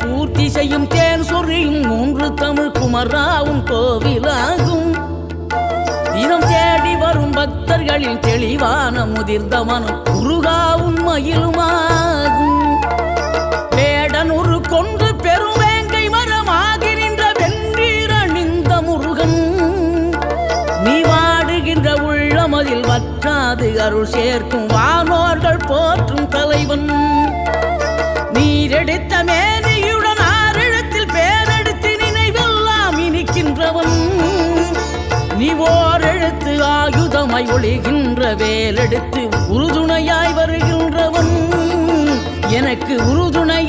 பூர்த்தி செய்யும் தேன் சொறியும் மூன்று தமிழ் குமராவும் கோவிலாகும். தினம் தேடி வரும் பக்தர்களின் தெளிவான முதிர்ந்த மனம் முருகாவும் மயிலுமாகும். வேடனூறு கொண்டு பெருவேங்கை மரமாகி நின்ற வென்றீர் அணிந்த முருகன், நீ வாடுகின்ற உள்ளமதில் வற்றாது அருள் சேர்க்கும் வானோர்கள் போற்றும் தலைவன். நீரெடுத்த மேனியுடன் ஆறிடத்தில் பேரெடுத்து நினைவெல்லாம் இனிக்கின்றவன், நீ ஓர் எழுத்து ஆயுதமாய் ஒளிகின்ற வேலெடுத்து உறுதுணையாய் வருகின்றவன், எனக்கு உறுதுணை